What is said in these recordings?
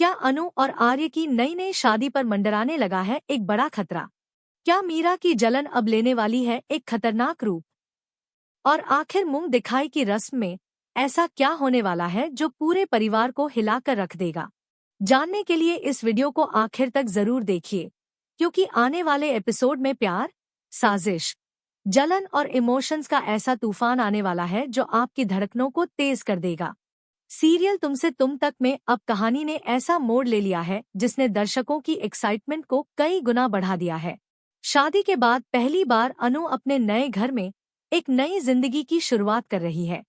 क्या अनु और आर्य की नई नई शादी पर मंडराने लगा है एक बड़ा खतरा? क्या मीरा की जलन अब लेने वाली है एक खतरनाक रूप? और आखिर मुंह दिखाई की रस्म में ऐसा क्या होने वाला है जो पूरे परिवार को हिलाकर रख देगा? जानने के लिए इस वीडियो को आखिर तक जरूर देखिए, क्योंकि आने वाले एपिसोड में प्यार, साजिश, जलन और इमोशंस का ऐसा तूफान आने वाला है जो आपकी धड़कनों को तेज कर देगा। सीरियल तुमसे तुम तक में अब कहानी ने ऐसा मोड़ ले लिया है जिसने दर्शकों की एक्साइटमेंट को कई गुना बढ़ा दिया है। शादी के बाद पहली बार अनु अपने नए घर में एक नई जिंदगी की शुरुआत कर रही है।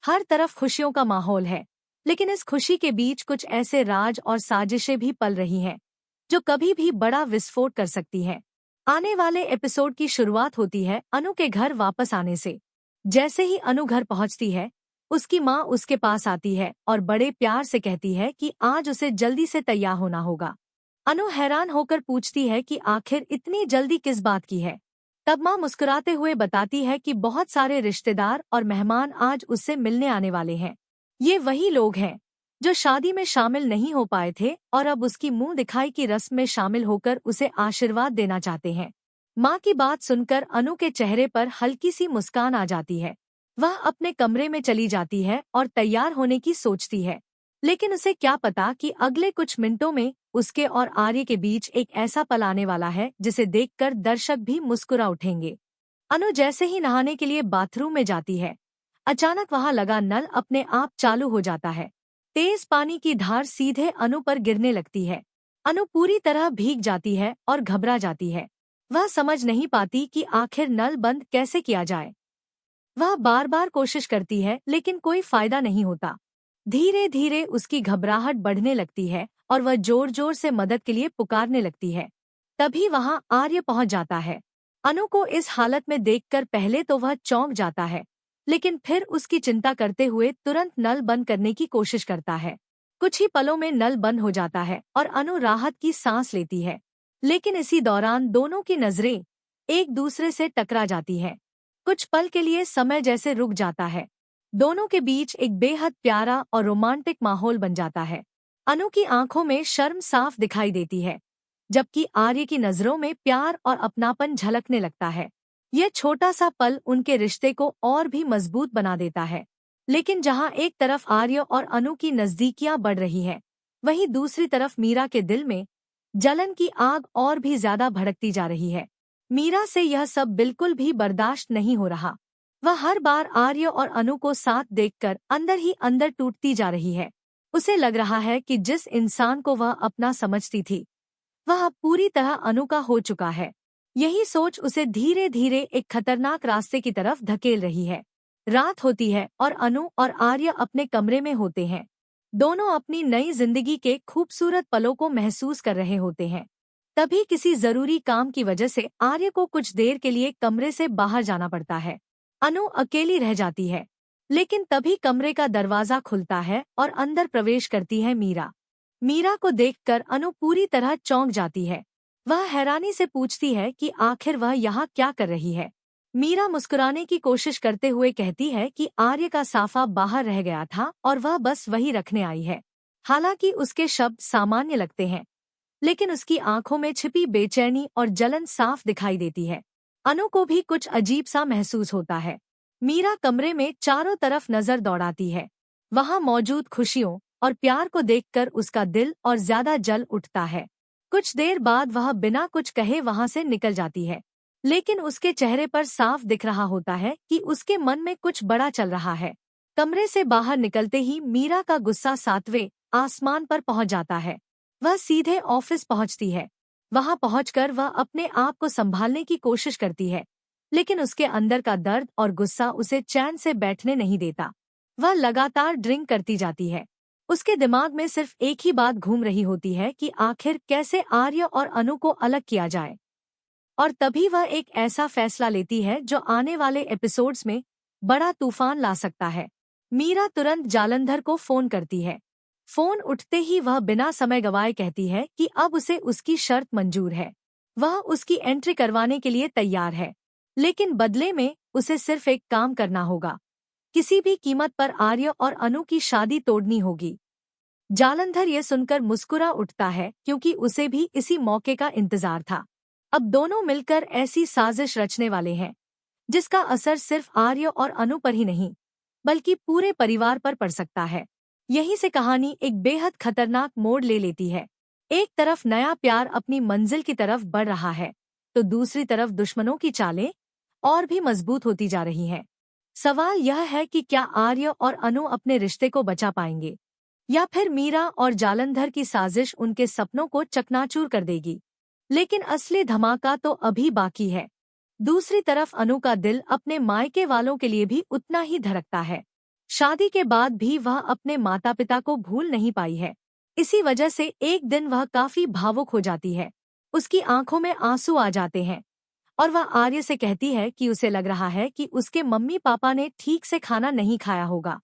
हर तरफ खुशियों का माहौल है, लेकिन इस खुशी के बीच कुछ ऐसे राज और साजिशें भी पल रही हैं जो कभी भी बड़ा विस्फोट कर सकती हैं। आने वाले एपिसोड की शुरुआत होती है अनु के घर वापस आने से। जैसे ही अनु घर पहुंचती है, उसकी माँ उसके पास आती है और बड़े प्यार से कहती है कि आज उसे जल्दी से तैयार होना होगा। अनु हैरान होकर पूछती है कि आखिर इतनी जल्दी किस बात की है। तब माँ मुस्कुराते हुए बताती है कि बहुत सारे रिश्तेदार और मेहमान आज उससे मिलने आने वाले हैं। ये वही लोग हैं जो शादी में शामिल नहीं हो पाए थे और अब उसकी मुंह दिखाई की रस्म में शामिल होकर उसे आशीर्वाद देना चाहते हैं। माँ की बात सुनकर अनु के चेहरे पर हल्की सी मुस्कान आ जाती है। वह अपने कमरे में चली जाती है और तैयार होने की सोचती है, लेकिन उसे क्या पता कि अगले कुछ मिनटों में उसके और आर्य के बीच एक ऐसा पल आने वाला है जिसे देखकर दर्शक भी मुस्कुरा उठेंगे। अनु जैसे ही नहाने के लिए बाथरूम में जाती है, अचानक वहां लगा नल अपने आप चालू हो जाता है। तेज पानी की धार सीधे अनु पर गिरने लगती है। अनु पूरी तरह भीग जाती है और घबरा जाती है। वह समझ नहीं पाती कि आखिर नल बंद कैसे किया जाए। वह बार बार कोशिश करती है, लेकिन कोई फायदा नहीं होता। धीरे धीरे उसकी घबराहट बढ़ने लगती है और वह जोर जोर से मदद के लिए पुकारने लगती है। तभी वहां आर्य पहुंच जाता है। अनु को इस हालत में देखकर पहले तो वह चौंक जाता है, लेकिन फिर उसकी चिंता करते हुए तुरंत नल बंद करने की कोशिश करता है। कुछ ही पलों में नल बंद हो जाता है और अनु राहत की सांस लेती है। लेकिन इसी दौरान दोनों की नजरें एक दूसरे से टकरा जाती हैं। कुछ पल के लिए समय जैसे रुक जाता है। दोनों के बीच एक बेहद प्यारा और रोमांटिक माहौल बन जाता है। अनु की आंखों में शर्म साफ दिखाई देती है, जबकि आर्य की नजरों में प्यार और अपनापन झलकने लगता है। यह छोटा सा पल उनके रिश्ते को और भी मजबूत बना देता है। लेकिन जहां एक तरफ आर्य और अनु की नजदीकियां बढ़ रही हैं, वहीं दूसरी तरफ मीरा के दिल में जलन की आग और भी ज्यादा भड़कती जा रही है। मीरा से यह सब बिल्कुल भी बर्दाश्त नहीं हो रहा। वह हर बार आर्य और अनु को साथ देखकर अंदर ही अंदर टूटती जा रही है। उसे लग रहा है कि जिस इंसान को वह अपना समझती थी, वह अब पूरी तरह अनु का हो चुका है। यही सोच उसे धीरे धीरे एक खतरनाक रास्ते की तरफ धकेल रही है। रात होती है और अनु और आर्य अपने कमरे में होते हैं। दोनों अपनी नई जिंदगी के खूबसूरत पलों को महसूस कर रहे होते हैं। तभी किसी जरूरी काम की वजह से आर्य को कुछ देर के लिए कमरे से बाहर जाना पड़ता है। अनु अकेली रह जाती है, लेकिन तभी कमरे का दरवाजा खुलता है और अंदर प्रवेश करती है मीरा। मीरा को देखकर अनु पूरी तरह चौंक जाती है। वह हैरानी से पूछती है कि आखिर वह यहाँ क्या कर रही है। मीरा मुस्कुराने की कोशिश करते हुए कहती है कि आर्य का साफा बाहर रह गया था और वह बस वही रखने आई है। हालांकि उसके शब्द सामान्य लगते हैं, लेकिन उसकी आंखों में छिपी बेचैनी और जलन साफ दिखाई देती है। अनु को भी कुछ अजीब सा महसूस होता है। मीरा कमरे में चारों तरफ नजर दौड़ाती है। वहां मौजूद खुशियों और प्यार को देखकर उसका दिल और ज्यादा जल उठता है। कुछ देर बाद वह बिना कुछ कहे वहां से निकल जाती है, लेकिन उसके चेहरे पर साफ दिख रहा होता है कि उसके मन में कुछ बड़ा चल रहा है। कमरे से बाहर निकलते ही मीरा का गुस्सा 7वें आसमान पर पहुंच जाता है। वह सीधे ऑफिस पहुंचती है। वहां पहुंचकर वह अपने आप को संभालने की कोशिश करती है, लेकिन उसके अंदर का दर्द और गुस्सा उसे चैन से बैठने नहीं देता। वह लगातार ड्रिंक करती जाती है। उसके दिमाग में सिर्फ एक ही बात घूम रही होती है कि आखिर कैसे आर्य और अनु को अलग किया जाए। और तभी वह एक ऐसा फैसला लेती है जो आने वाले एपिसोड्स में बड़ा तूफान ला सकता है। मीरा तुरंत जालंधर को फोन करती है। फोन उठते ही वह बिना समय गवाए कहती है कि अब उसे उसकी शर्त मंजूर है। वह उसकी एंट्री करवाने के लिए तैयार है, लेकिन बदले में उसे सिर्फ एक काम करना होगा। किसी भी कीमत पर आर्य और अनु की शादी तोड़नी होगी। जालंधर ये सुनकर मुस्कुरा उठता है क्योंकि उसे भी इसी मौके का इंतजार था। अब दोनों मिलकर ऐसी साजिश रचने वाले हैं जिसका असर सिर्फ आर्य और अनु पर ही नहीं बल्कि पूरे परिवार पर पड़ सकता है। यहीं से कहानी एक बेहद खतरनाक मोड़ ले लेती है। एक तरफ नया प्यार अपनी मंजिल की तरफ बढ़ रहा है तो दूसरी तरफ दुश्मनों की चालें और भी मजबूत होती जा रही हैं। सवाल यह है कि क्या आर्य और अनु अपने रिश्ते को बचा पाएंगे या फिर मीरा और जालंधर की साजिश उनके सपनों को चकनाचूर कर देगी। लेकिन असली धमाका तो अभी बाकी है। दूसरी तरफ अनु का दिल अपने मायके वालों के लिए भी उतना ही धड़कता है। शादी के बाद भी वह अपने माता पिता को भूल नहीं पाई है। इसी वजह से एक दिन वह काफी भावुक हो जाती है। उसकी आंखों में आंसू आ जाते हैं और वह आर्य से कहती है कि उसे लग रहा है कि उसके मम्मी पापा ने ठीक से खाना नहीं खाया होगा,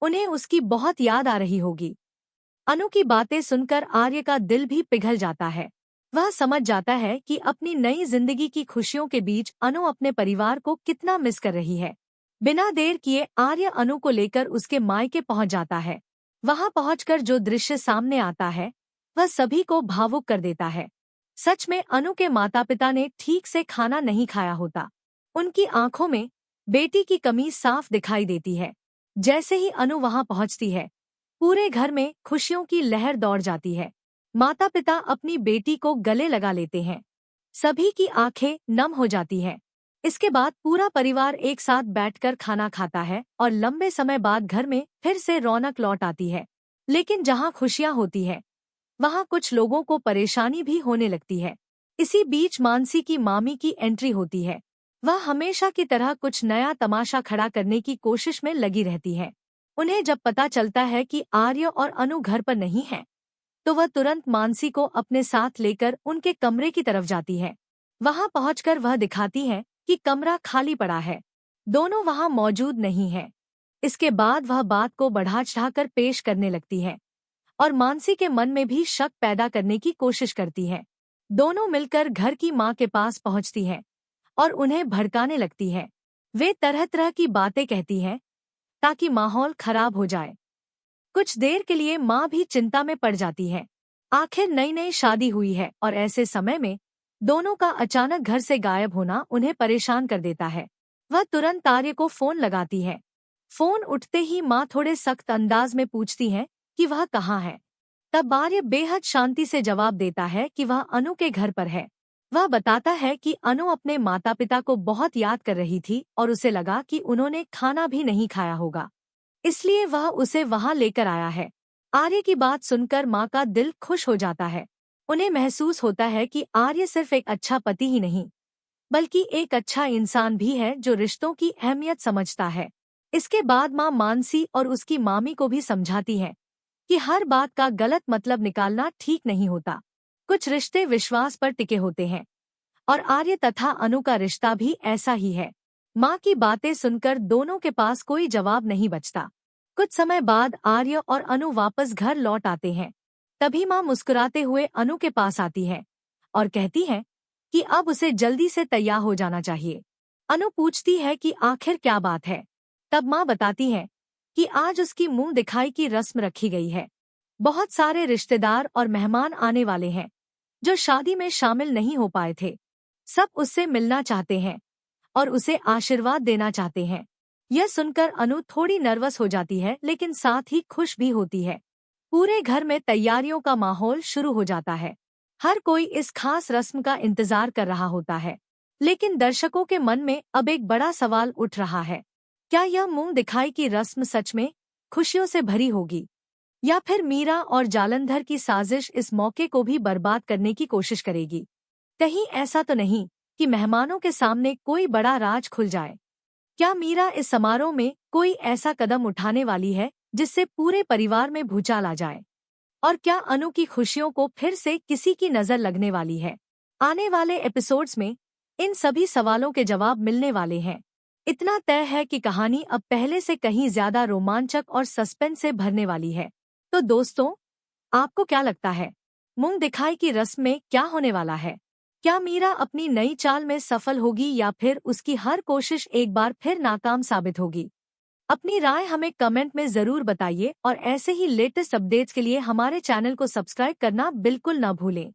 उन्हें उसकी बहुत याद आ रही होगी। अनु की बातें सुनकर आर्य का दिल भी पिघल जाता है। वह समझ जाता है कि अपनी नई जिंदगी की खुशियों के बीच अनु अपने परिवार को कितना मिस कर रही है। बिना देर किए आर्य अनु को लेकर उसके मायके पहुंच जाता है। वहां पहुंचकर जो दृश्य सामने आता है वह सभी को भावुक कर देता है। सच में अनु के माता पिता ने ठीक से खाना नहीं खाया होता। उनकी आंखों में बेटी की कमी साफ दिखाई देती है। जैसे ही अनु वहां पहुंचती है पूरे घर में खुशियों की लहर दौड़ जाती है। माता पिता अपनी बेटी को गले लगा लेते हैं। सभी की आंखें नम हो जाती हैं। इसके बाद पूरा परिवार एक साथ बैठकर खाना खाता है और लंबे समय बाद घर में फिर से रौनक लौट आती है। लेकिन जहां खुशियां होती है वहां कुछ लोगों को परेशानी भी होने लगती है। इसी बीच मानसी की मामी की एंट्री होती है। वह हमेशा की तरह कुछ नया तमाशा खड़ा करने की कोशिश में लगी रहती है। उन्हें जब पता चलता है कि आर्य और अनु घर पर नहीं है तो वह तुरंत मानसी को अपने साथ लेकर उनके कमरे की तरफ जाती है। वहां पहुंचकर वह दिखाती है कि कमरा खाली पड़ा है, दोनों वहां मौजूद नहीं हैं। इसके बाद वह बात को बढ़ा चढ़ाकर पेश करने लगती है और मानसी के मन में भी शक पैदा करने की कोशिश करती है। दोनों मिलकर घर की मां के पास पहुंचती हैं और उन्हें भड़काने लगती है। वे तरह तरह की बातें कहती हैं ताकि माहौल खराब हो जाए। कुछ देर के लिए माँ भी चिंता में पड़ जाती है। आखिर नई नई शादी हुई है और ऐसे समय में दोनों का अचानक घर से गायब होना उन्हें परेशान कर देता है। वह तुरंत आर्य को फोन लगाती है। फोन उठते ही माँ थोड़े सख्त अंदाज में पूछती है कि वह कहाँ है। तब आर्य बेहद शांति से जवाब देता है कि वह अनु के घर पर है। वह बताता है कि अनु अपने माता पिता को बहुत याद कर रही थी और उसे लगा कि उन्होंने खाना भी नहीं खाया होगा, इसलिए वह उसे वहां लेकर आया है। आर्य की बात सुनकर माँ का दिल खुश हो जाता है। उन्हें महसूस होता है कि आर्य सिर्फ एक अच्छा पति ही नहीं बल्कि एक अच्छा इंसान भी है जो रिश्तों की अहमियत समझता है। इसके बाद माँ मानसी और उसकी मामी को भी समझाती है कि हर बात का गलत मतलब निकालना ठीक नहीं होता। कुछ रिश्ते विश्वास पर टिके होते हैं और आर्य तथा अनु का रिश्ता भी ऐसा ही है। माँ की बातें सुनकर दोनों के पास कोई जवाब नहीं बचता। कुछ समय बाद आर्य और अनु वापस घर लौट आते हैं। तभी माँ मुस्कुराते हुए अनु के पास आती है और कहती है कि अब उसे जल्दी से तैयार हो जाना चाहिए। अनु पूछती है कि आखिर क्या बात है। तब माँ बताती है कि आज उसकी मुंह दिखाई की रस्म रखी गई है। बहुत सारे रिश्तेदार और मेहमान आने वाले हैं जो शादी में शामिल नहीं हो पाए थे। सब उससे मिलना चाहते हैं और उसे आशीर्वाद देना चाहते हैं। यह सुनकर अनु थोड़ी नर्वस हो जाती है लेकिन साथ ही खुश भी होती है। पूरे घर में तैयारियों का माहौल शुरू हो जाता है। हर कोई इस खास रस्म का इंतजार कर रहा होता है। लेकिन दर्शकों के मन में अब एक बड़ा सवाल उठ रहा है। क्या यह मुंह दिखाई की रस्म सच में खुशियों से भरी होगी या फिर मीरा और जालंधर की साजिश इस मौके को भी बर्बाद करने की कोशिश करेगी? कहीं ऐसा तो नहीं कि मेहमानों के सामने कोई बड़ा राज खुल जाए? क्या मीरा इस समारोह में कोई ऐसा कदम उठाने वाली है जिससे पूरे परिवार में भूचाल आ जाए? और क्या अनु की खुशियों को फिर से किसी की नजर लगने वाली है? आने वाले एपिसोड्स में इन सभी सवालों के जवाब मिलने वाले हैं। इतना तय है कि कहानी अब पहले से कहीं ज्यादा रोमांचक और सस्पेंस से भरने वाली है। तो दोस्तों, आपको क्या लगता है, मुंह दिखाई की रस्म में क्या होने वाला है? क्या मीरा अपनी नई चाल में सफल होगी या फिर उसकी हर कोशिश एक बार फिर नाकाम साबित होगी? अपनी राय हमें कमेंट में जरूर बताइए और ऐसे ही लेटेस्ट अपडेट्स के लिए हमारे चैनल को सब्सक्राइब करना बिल्कुल न भूलें।